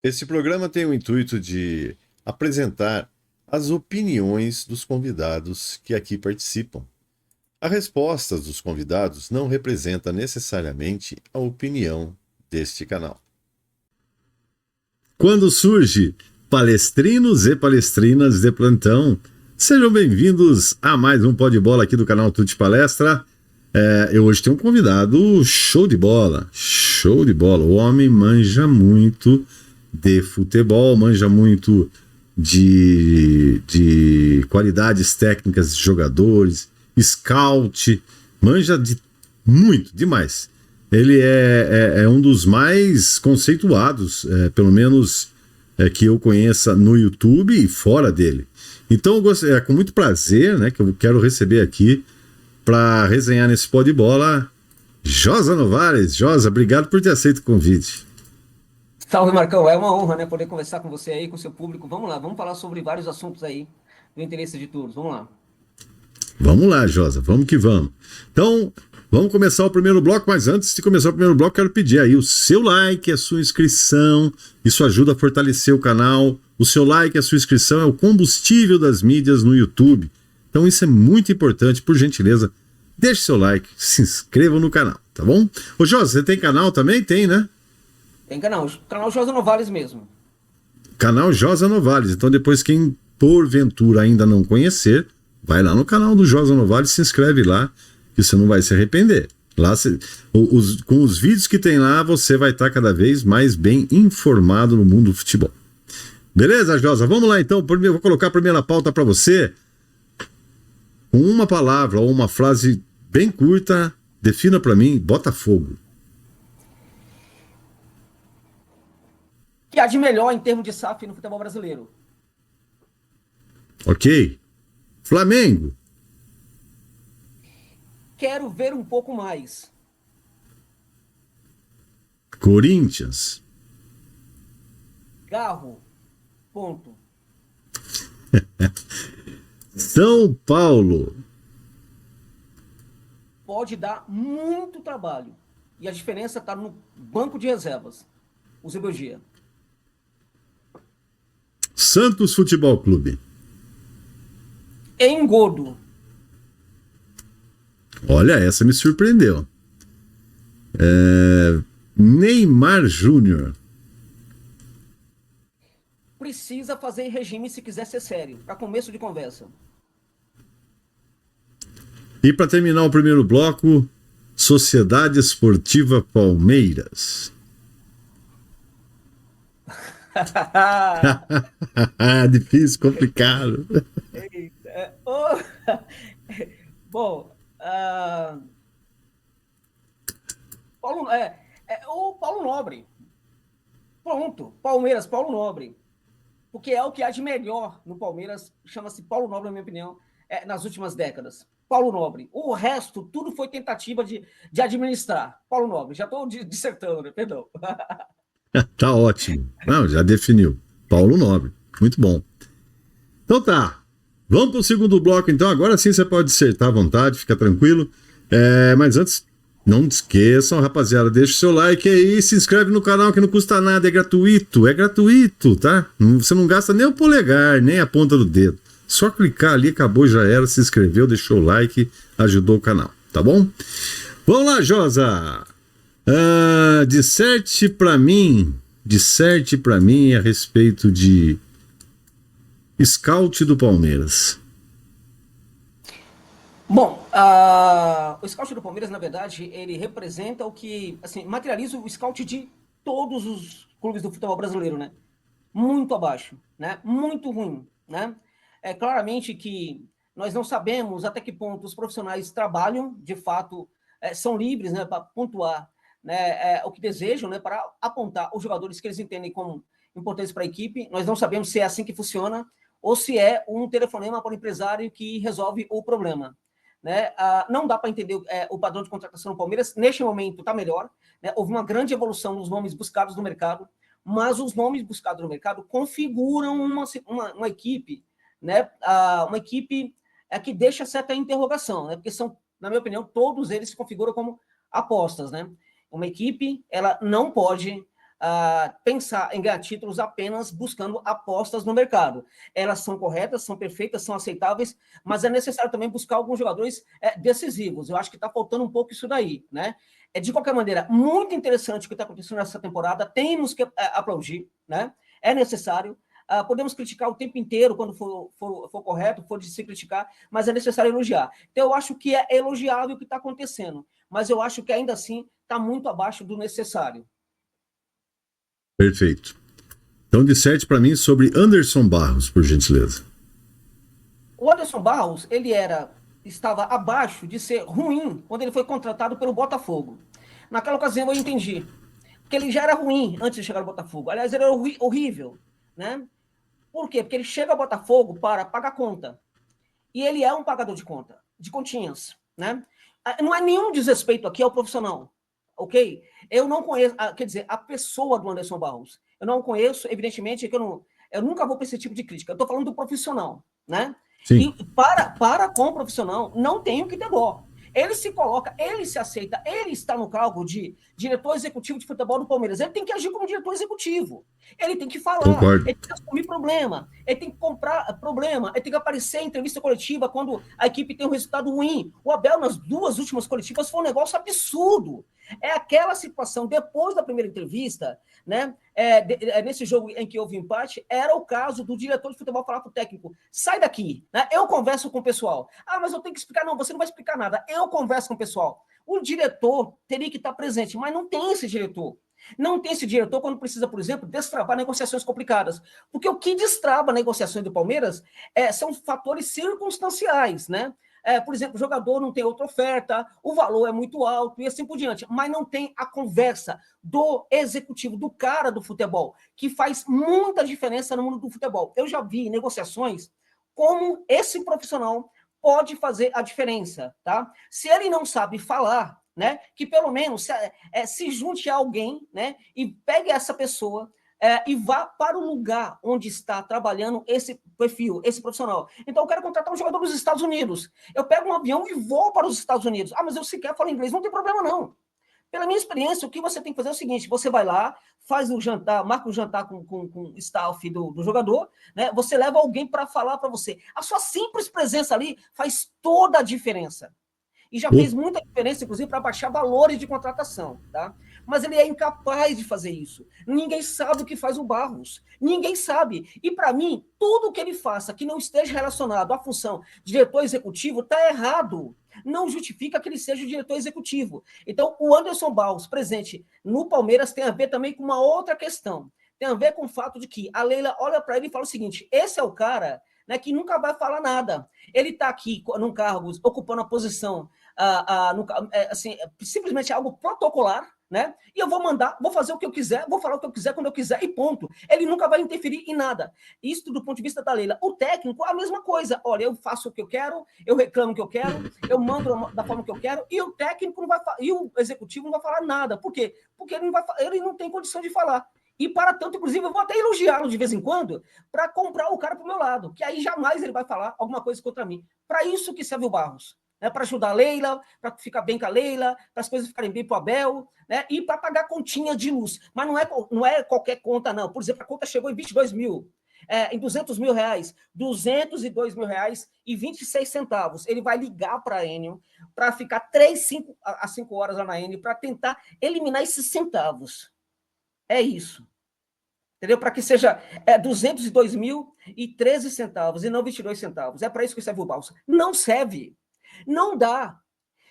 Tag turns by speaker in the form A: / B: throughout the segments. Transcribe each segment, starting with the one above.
A: Esse programa tem o intuito de apresentar as opiniões dos convidados que aqui participam. A resposta dos convidados não representa necessariamente a opinião deste canal. Quando surge palestrinos e palestrinas de plantão, sejam bem-vindos a mais um Pó de Bola aqui do canal Tutti Palestra. Eu hoje tenho um convidado show de bola, show de bola. O homem manja muito de futebol, manja muito de qualidades técnicas de jogadores, scout, manja de muito, demais. Ele é um dos mais conceituados, pelo menos que eu conheça no YouTube e fora dele. Então, é com muito prazer, né, que eu quero receber aqui para resenhar nesse Pó de Bola, Josa Novales. Josa, obrigado por ter aceito o convite.
B: Salve, Marcão. É uma honra, né, poder conversar com você aí, com o seu público. Vamos lá, vamos falar sobre vários assuntos aí do interesse de todos. Vamos lá.
A: Vamos lá, Josa, vamos que vamos. Então, vamos começar o primeiro bloco, mas antes de começar o primeiro bloco, quero pedir aí o seu like, a sua inscrição. Isso ajuda a fortalecer o canal. O seu like, a sua inscrição é o combustível das mídias no YouTube. Então isso é muito importante, por gentileza, deixe seu like, se inscreva no canal, tá bom? Ô Josa, você tem canal também? Tem, né?
B: Tem canal Josa Novales mesmo.
A: Canal Josa Novales. Então depois quem porventura ainda não conhecer, vai lá no canal do Josa Novales, se inscreve lá, que você não vai se arrepender. Lá, com os vídeos que tem lá, você vai estar cada vez mais bem informado no mundo do futebol. Beleza, Josa? Vamos lá então, vou colocar a primeira pauta para você. Com uma palavra ou uma frase bem curta, defina para mim Botafogo.
B: Que há de melhor em termos de SAF no futebol brasileiro?
A: Ok. Flamengo.
B: Quero ver um pouco mais.
A: Corinthians.
B: Garro. Ponto.
A: São Paulo.
B: Pode dar muito trabalho. E a diferença está no banco de reservas. O Zebelgia.
A: Santos Futebol Clube.
B: Engodo.
A: Olha, essa me surpreendeu. Neymar Júnior.
B: Precisa fazer regime se quiser ser sério. Para começo de conversa.
A: E para terminar o primeiro bloco, Sociedade Esportiva Palmeiras. Difícil, complicado.
B: Bom, o Paulo Nobre. Pronto, Palmeiras, Paulo Nobre. Porque é o que há de melhor no Palmeiras, chama-se Paulo Nobre, na minha opinião, nas últimas décadas. Paulo Nobre. O resto, tudo foi tentativa de administrar. Paulo Nobre, já estou dissertando, né? Perdão.
A: Tá ótimo. Não, já definiu. Paulo Nobre. Muito bom. Então tá. Vamos para o segundo bloco, então. Agora sim você pode dissertar à vontade, fica tranquilo. Mas antes, não esqueçam, rapaziada, deixa o seu like aí, se inscreve no canal que não custa nada, é gratuito, tá? Você não gasta nem o polegar, nem a ponta do dedo. Só clicar ali, acabou, já era, se inscreveu, deixou o like, ajudou o canal, tá bom? Vamos lá, Josa! Disserte pra mim a respeito de scout do Palmeiras.
B: Bom, o scout do Palmeiras, na verdade, ele representa o que, assim, materializa o scout de todos os clubes do futebol brasileiro, né? Muito abaixo, né? Muito ruim, né? É claramente que nós não sabemos até que ponto os profissionais trabalham, de fato, são livres, né, para pontuar, né, o que desejam, né, para apontar os jogadores que eles entendem como importantes para a equipe. Nós não sabemos se é assim que funciona ou se é um telefonema para o empresário que resolve o problema. Né? Não dá para entender o padrão de contratação no Palmeiras. Neste momento está melhor, né? Houve uma grande evolução nos nomes buscados no mercado, mas os nomes buscados no mercado configuram uma equipe, né? Uma equipe que deixa certa interrogação, né? Porque são, na minha opinião, todos eles se configuram como apostas, né? Uma equipe, ela não pode pensar em ganhar títulos apenas buscando apostas no mercado. Elas são corretas, são perfeitas, são aceitáveis, mas é necessário também buscar alguns jogadores decisivos. Eu acho que está faltando um pouco isso daí, né? De qualquer maneira, muito interessante o que está acontecendo nessa temporada, temos que aplaudir, né? É necessário. Podemos criticar o tempo inteiro quando for correto, for de se criticar, mas é necessário elogiar. Então, eu acho que é elogiável o que está acontecendo, mas eu acho que ainda assim está muito abaixo do necessário.
A: Perfeito. Então, disserte para mim sobre Anderson Barros, por gentileza.
B: O Anderson Barros, ele estava abaixo de ser ruim quando ele foi contratado pelo Botafogo. Naquela ocasião eu entendi que ele já era ruim antes de chegar ao Botafogo. Aliás, ele era horrível, né? Por quê? Porque ele chega ao Botafogo para pagar conta. E ele é um pagador de conta, de continhas, né? Não é nenhum desrespeito aqui ao profissional, ok? Eu não conheço, quer dizer, a pessoa do Anderson Barros. Eu não conheço, evidentemente, que eu nunca vou para esse tipo de crítica. Eu estou falando do profissional, né?
A: Sim.
B: E para com o profissional, não tenho que ter dó. Ele se coloca, ele se aceita, ele está no cargo de diretor executivo de futebol do Palmeiras. Ele tem que agir como diretor executivo. Ele tem que falar,
A: Concordo.
B: ele tem que assumir problema, ele tem que comprar problema, ele tem que aparecer em entrevista coletiva quando a equipe tem um resultado ruim. O Abel, nas 2 últimas coletivas, foi um negócio absurdo. É aquela situação, depois da primeira entrevista, né? Nesse jogo em que houve empate, era o caso do diretor de futebol falar para o técnico: sai daqui, né? Eu converso com o pessoal. Mas eu tenho que explicar. Não, você não vai explicar nada. Eu converso com o pessoal. O diretor teria que estar presente, mas não tem esse diretor. Não tem esse diretor quando precisa, por exemplo, destravar negociações complicadas. Porque o que destrava negociações do Palmeiras são fatores circunstanciais, né? Por exemplo, o jogador não tem outra oferta, o valor é muito alto e assim por diante, mas não tem a conversa do executivo, do cara do futebol, que faz muita diferença no mundo do futebol. Eu já vi negociações como esse profissional pode fazer a diferença, tá? Se ele não sabe falar, né, que pelo menos se junte a alguém, né, e pegue essa pessoa e vá para o lugar onde está trabalhando esse perfil, esse profissional. Então, eu quero contratar um jogador dos Estados Unidos. Eu pego um avião e vou para os Estados Unidos. Mas eu sequer falo inglês. Não tem problema, não. Pela minha experiência, o que você tem que fazer é o seguinte: você vai lá, faz um jantar, marca um jantar com o staff do jogador, né? Você leva alguém para falar para você. A sua simples presença ali faz toda a diferença. E já fez muita diferença, inclusive, para baixar valores de contratação, tá? Mas ele é incapaz de fazer isso. Ninguém sabe o que faz o Barros. Ninguém sabe. E, para mim, tudo que ele faça que não esteja relacionado à função de diretor executivo está errado. Não justifica que ele seja o diretor executivo. Então, o Anderson Barros, presente no Palmeiras, tem a ver também com uma outra questão. Tem a ver com o fato de que a Leila olha para ele e fala o seguinte: esse é o cara, né, que nunca vai falar nada. Ele está aqui num cargo, ocupando a posição assim, simplesmente algo protocolar, né? E eu vou mandar, vou fazer o que eu quiser, vou falar o que eu quiser quando eu quiser e ponto. Ele nunca vai interferir em nada. Isso do ponto de vista da Leila. O técnico, a mesma coisa. Olha, eu faço o que eu quero, eu reclamo o que eu quero, eu mando da forma que eu quero e o técnico não vai e o executivo não vai falar nada. Por quê? Porque ele não tem condição de falar. E para tanto, inclusive, eu vou até elogiá-lo de vez em quando para comprar o cara para o meu lado, que aí jamais ele vai falar alguma coisa contra mim. Para isso que serve o Barros. Né, para ajudar a Leila, para ficar bem com a Leila, para as coisas ficarem bem para o Abel, né, e para pagar continha de luz. Mas não é qualquer conta, não. Por exemplo, a conta chegou em 22 mil, em 200 mil reais, 202 mil reais e 26 centavos. Ele vai ligar para a Enel para ficar 5 horas lá na Enel para tentar eliminar esses centavos. É isso. Entendeu? Para que seja 202 mil e 13 centavos e não 22 centavos. É para isso que serve o Barros. Não serve. Não dá.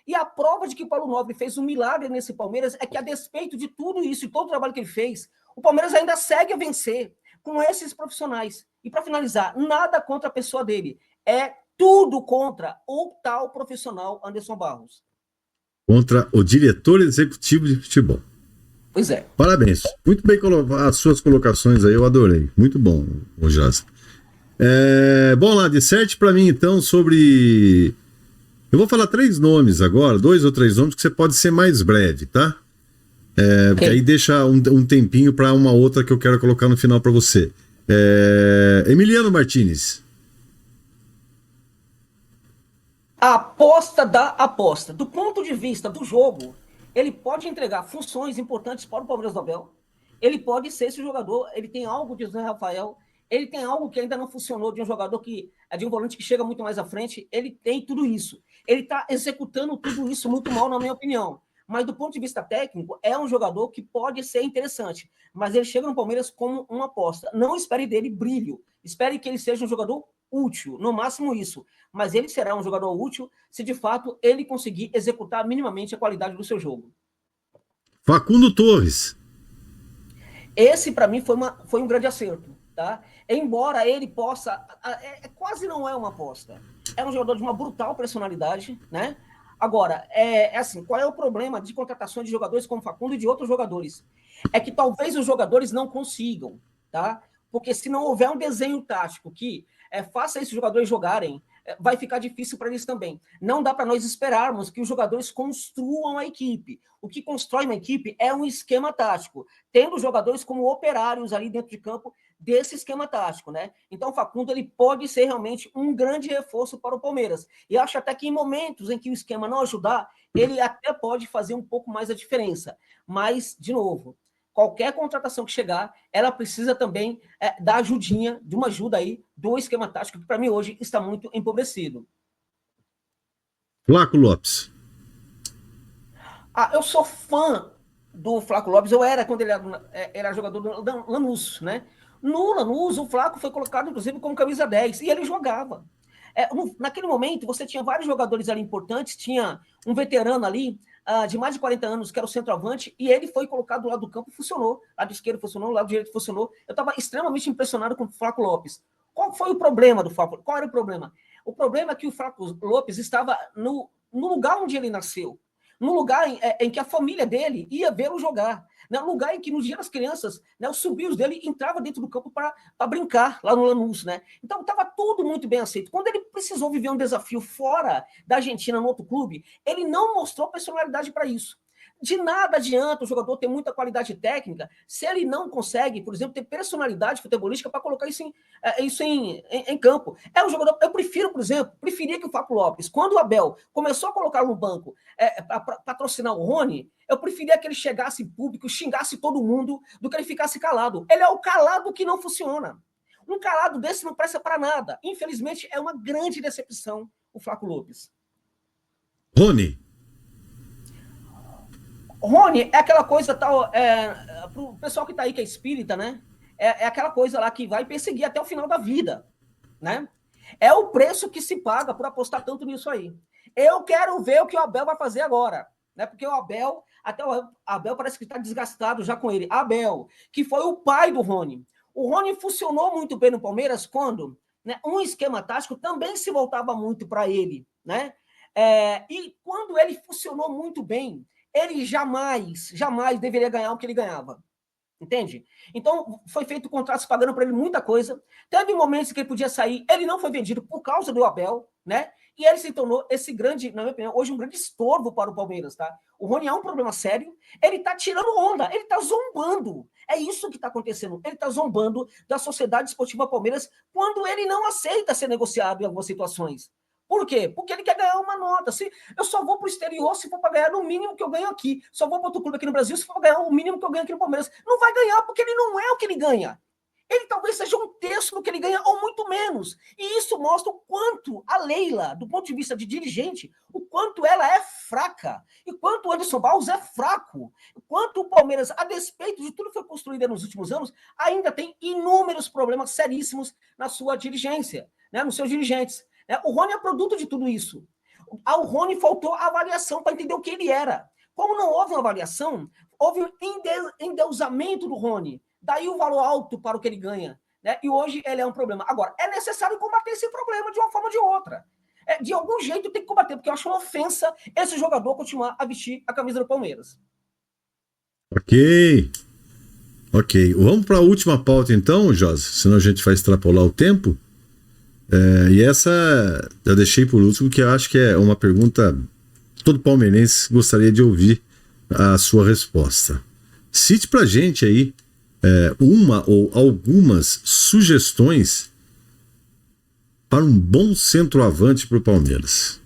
B: E a prova de que o Paulo Nobre fez um milagre nesse Palmeiras é que, a despeito de tudo isso e todo o trabalho que ele fez, o Palmeiras ainda segue a vencer com esses profissionais. E, para finalizar, nada contra a pessoa dele. É tudo contra o tal profissional Anderson Barros.
A: Contra o diretor executivo de futebol.
B: Pois é.
A: Parabéns. Muito bem as suas colocações aí, eu adorei. Muito bom, Jazz. Bom, lá, disserte para mim, então, sobre... Eu vou falar 3 nomes agora, 2 ou 3 nomes, que você pode ser mais breve, tá? Porque aí deixa um tempinho para uma outra que eu quero colocar no final para você. Emiliano Martinez.
B: A aposta da aposta. Do ponto de vista do jogo, ele pode entregar funções importantes para o Palmeiras do Abel. Ele pode ser esse jogador, ele tem algo de Zé Rafael, ele tem algo que ainda não funcionou de um jogador que é de um volante que chega muito mais à frente, ele tem tudo isso. Ele está executando tudo isso muito mal, na minha opinião. Mas do ponto de vista técnico, é um jogador que pode ser interessante. Mas ele chega no Palmeiras como uma aposta. Não espere dele brilho. Espere que ele seja um jogador útil, no máximo isso. Mas ele será um jogador útil se de fato ele conseguir executar minimamente a qualidade do seu jogo.
A: Facundo Torres.
B: Esse, para mim, foi um grande acerto. Tá? Embora ele possa. Quase não é uma aposta. É um jogador de uma brutal personalidade, né? Agora, assim, qual é o problema de contratação de jogadores como Facundo e de outros jogadores? É que talvez os jogadores não consigam, tá? Porque se não houver um desenho tático que faça esses jogadores jogarem, vai ficar difícil para eles também. Não dá para nós esperarmos que os jogadores construam a equipe. O que constrói uma equipe é um esquema tático, tendo os jogadores como operários ali dentro de campo desse esquema tático, né? Então o Facundo ele pode ser realmente um grande reforço para o Palmeiras. E acho até que em momentos em que o esquema não ajudar, ele até pode fazer um pouco mais a diferença. Mas, de novo, qualquer contratação que chegar, ela precisa também da ajudinha, de uma ajuda aí do esquema tático, que para mim hoje está muito empobrecido.
A: Flaco Lopes.
B: Eu sou fã do Flaco Lopes, eu era quando ele era jogador do Lanús, né? No Lanús, o Flaco foi colocado, inclusive, como camisa 10, e ele jogava. Naquele momento, você tinha vários jogadores ali importantes, tinha um veterano ali, de mais de 40 anos, que era o centroavante, e ele foi colocado do lado do campo e funcionou. Lado esquerdo funcionou, lado direito funcionou. Eu estava extremamente impressionado com o Flaco Lopes. Qual foi o problema do Flaco? Qual era o problema? O problema é que o Flaco Lopes estava no lugar onde ele nasceu, no lugar em que a família dele ia vê-lo jogar, né? No lugar em que, no dia das crianças, né, os sobrinhos dele entravam dentro do campo para brincar lá no Lanús, né? Então estava tudo muito bem aceito. Quando ele precisou viver um desafio fora da Argentina, no outro clube, ele não mostrou personalidade para isso. De nada adianta o jogador ter muita qualidade técnica se ele não consegue, por exemplo, ter personalidade futebolística para colocar isso em campo. É um jogador. Eu prefiro, por exemplo, preferia que o Fábio Lopes, quando o Abel começou a colocar no banco para patrocinar o Rony, eu preferia que ele chegasse em público, xingasse todo mundo, do que ele ficasse calado. Ele é o calado que não funciona. Um calado desse não presta para nada. Infelizmente, é uma grande decepção o Flaco Lopes.
A: Rony.
B: Rony é aquela coisa tal, pro pessoal que tá aí que é espírita, né? É aquela coisa lá que vai perseguir até o final da vida, né? É o preço que se paga por apostar tanto nisso aí. Eu quero ver o que o Abel vai fazer agora, né? Porque o Abel, até o Abel parece que está desgastado já com ele. Abel, que foi o pai do Rony. O Rony funcionou muito bem no Palmeiras quando, né, um esquema tático também se voltava muito para ele, né? E quando ele funcionou muito bem, ele jamais deveria ganhar o que ele ganhava. Entende? Então, foi feito contratos pagando para ele muita coisa. Teve momentos que ele podia sair, ele não foi vendido por causa do Abel, né? E ele se tornou esse grande, na minha opinião, hoje um grande estorvo para o Palmeiras, tá? O Rony é um problema sério, ele tá tirando onda, ele tá zombando. É isso que tá acontecendo. Ele tá zombando da Sociedade Esportiva Palmeiras quando ele não aceita ser negociado em algumas situações. Por quê? Porque ele quer ganhar uma nota. Se eu só vou para o exterior se for para ganhar no mínimo que eu ganho aqui. Só vou para outro clube aqui no Brasil se for para ganhar o mínimo que eu ganho aqui no Palmeiras. Não vai ganhar porque ele não é o que ele ganha. Ele talvez seja um terço do que ele ganha ou muito menos. E isso mostra o quanto a Leila, do ponto de vista de dirigente, o quanto ela é fraca. E quanto o Anderson Barros é fraco. O quanto o Palmeiras, a despeito de tudo que foi construído nos últimos anos, ainda tem inúmeros problemas seríssimos na sua dirigência, né, nos seus dirigentes. O Rony é produto de tudo isso. Ao Rony faltou avaliação para entender o que ele era. Como não houve uma avaliação, houve um endeusamento do Rony. Daí o valor alto para o que ele ganha. Né? E hoje ele é um problema. Agora, é necessário combater esse problema de uma forma ou de outra. De algum jeito tem que combater, porque eu acho uma ofensa esse jogador continuar a vestir a camisa do Palmeiras.
A: Ok. Vamos para a última pauta então, Josi, senão a gente vai extrapolar o tempo. E essa eu deixei por último, que eu acho que é uma pergunta que todo palmeirense gostaria de ouvir a sua resposta. Cite pra gente aí uma ou algumas sugestões para um bom centroavante para o Palmeiras.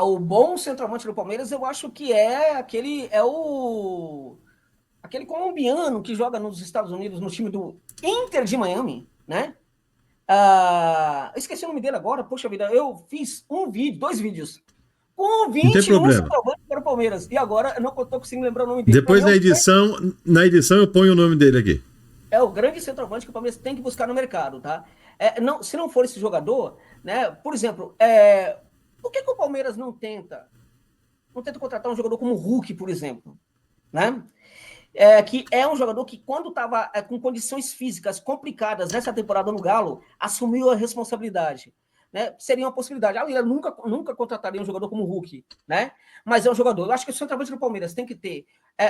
B: O bom centroavante do Palmeiras, eu acho que é aquele colombiano que joga nos Estados Unidos no time do Inter de Miami, né? Esqueci o nome dele agora, poxa vida, eu fiz dois vídeos, com
A: Não tem
B: 21
A: problema.
B: centroavantes para o Palmeiras, e agora eu não estou conseguindo lembrar o nome dele.
A: Depois na edição eu ponho o nome dele aqui.
B: É o grande centroavante que o Palmeiras tem que buscar no mercado, tá? Se não for esse jogador, né? Por exemplo, por que o Palmeiras não tenta contratar um jogador como o Hulk, por exemplo, né? Que é um jogador que, quando estava com condições físicas complicadas nessa temporada no Galo, assumiu a responsabilidade. Né? Seria uma possibilidade. Eu nunca contrataria um jogador como o Hulk, né? Mas é um jogador. Eu acho que o centroavante do Palmeiras tem que ter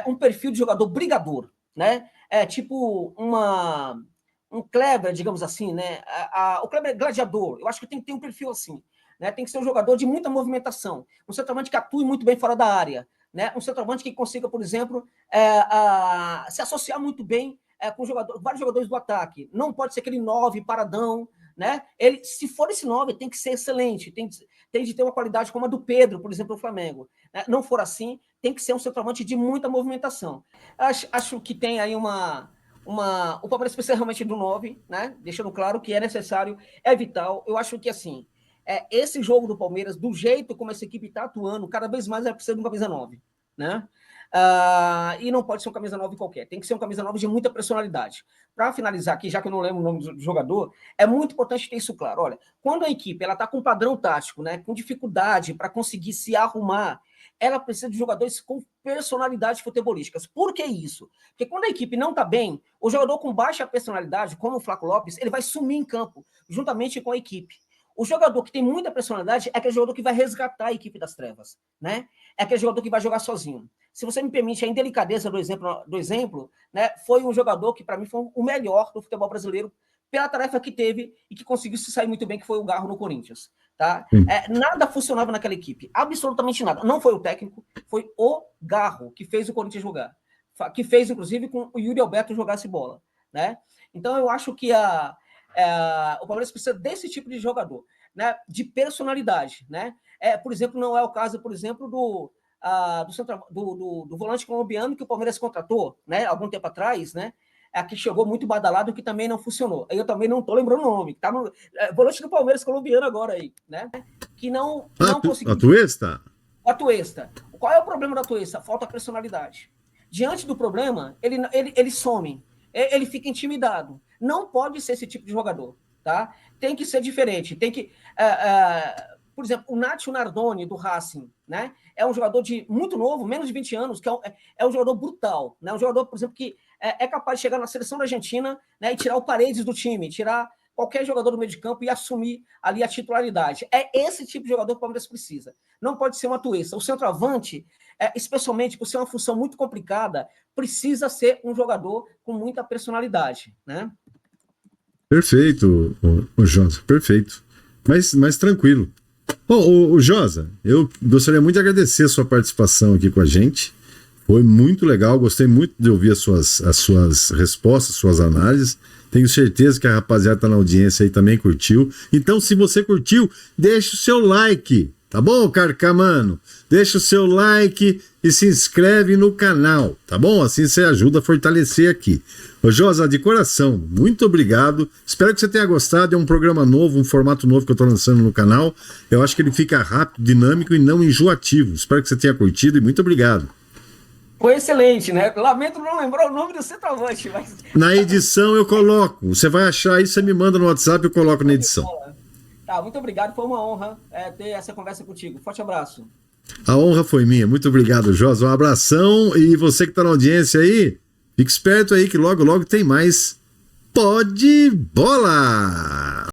B: um perfil de jogador brigador, né? Tipo um Kleber, digamos assim, né? O Kleber é gladiador. Eu acho que tem que ter um perfil assim. Né? Tem que ser um jogador de muita movimentação. Um centroavante que atue muito bem fora da área. Né? Um centroavante que consiga, por exemplo, se associar muito bem com vários jogadores do ataque. Não pode ser aquele 9 paradão, né? Se for esse 9, tem que ser excelente, tem de ter uma qualidade como a do Pedro, por exemplo, no Flamengo. Né? Não for assim, tem que ser um centroavante de muita movimentação. Acho que tem aí o Palmeiras precisa realmente do 9, né? Deixando claro que é necessário, é vital. Eu acho que, assim, esse jogo do Palmeiras, do jeito como essa equipe está atuando, cada vez mais precisa de uma camisa 9, né? E não pode ser um camisa 9 qualquer, tem que ser um camisa 9 de muita personalidade. Para finalizar aqui, já que eu não lembro o nome do jogador, é muito importante ter isso claro. Olha, quando a equipe está com um padrão tático, né, com dificuldade para conseguir se arrumar, ela precisa de jogadores com personalidades futebolísticas. Por que isso? Porque quando a equipe não está bem, o jogador com baixa personalidade, como o Flaco Lopes, ele vai sumir em campo, juntamente com a equipe. O jogador que tem muita personalidade é aquele jogador que vai resgatar a equipe das trevas, né? É aquele jogador que vai jogar sozinho. Se você me permite a indelicadeza do exemplo, né, foi um jogador que, para mim, foi o melhor do futebol brasileiro pela tarefa que teve e que conseguiu se sair muito bem, que foi o Garro no Corinthians. Tá? Nada funcionava naquela equipe, absolutamente nada. Não foi o técnico, foi o Garro que fez o Corinthians jogar, que fez, inclusive, com o Yuri Alberto jogasse bola. Né? Então, eu acho que o Palmeiras precisa desse tipo de jogador, né, de personalidade. Né? Por exemplo, não é o caso, por exemplo, do volante colombiano que o Palmeiras contratou, né, algum tempo atrás, né, que chegou muito badalado, que também não funcionou. Eu também não estou lembrando o nome, que tá no volante do Palmeiras colombiano agora aí, né, que não conseguiu.
A: Atuesta?
B: Atuesta. Qual é o problema da Atuesta? Falta personalidade. Diante do problema, ele some, ele fica intimidado. Não pode ser esse tipo de jogador, tá? Tem que ser diferente, tem que... por exemplo, o Nacho Nardoni, do Racing, né? É um jogador muito novo, menos de 20 anos, que é um jogador brutal. Né? Um jogador, por exemplo, que é capaz de chegar na seleção da Argentina, né, e tirar o Paredes do time, tirar qualquer jogador do meio de campo e assumir ali a titularidade. É esse tipo de jogador que o Palmeiras precisa. Não pode ser uma Atuesta. O centroavante, especialmente por ser uma função muito complicada, precisa ser um jogador com muita personalidade. Né?
A: Perfeito, o Josa, perfeito. Mas tranquilo. Bom, o Josa, eu gostaria muito de agradecer a sua participação aqui com a gente. Foi muito legal, gostei muito de ouvir as suas respostas, suas análises. Tenho certeza que a rapaziada tá na audiência aí também curtiu. Então, se você curtiu, deixa o seu like, tá bom, Carcamano? Deixa o seu like e se inscreve no canal, tá bom? Assim você ajuda a fortalecer aqui. Ô Josa, de coração, muito obrigado. Espero que você tenha gostado. É um programa novo, um formato novo que eu tô lançando no canal. Eu acho que ele fica rápido, dinâmico e não enjoativo. Espero que você tenha curtido e muito obrigado.
B: Foi excelente, né? Lamento não lembrar o nome do centroavante, mas...
A: Na edição eu coloco. Você vai achar aí, você me manda no WhatsApp e eu coloco na edição.
B: Tá, muito obrigado. Foi uma honra ter essa conversa contigo. Forte abraço.
A: A honra foi minha. Muito obrigado, Josa. Um abração. E você que tá na audiência aí, fique esperto aí que logo, logo tem mais Pode Bola!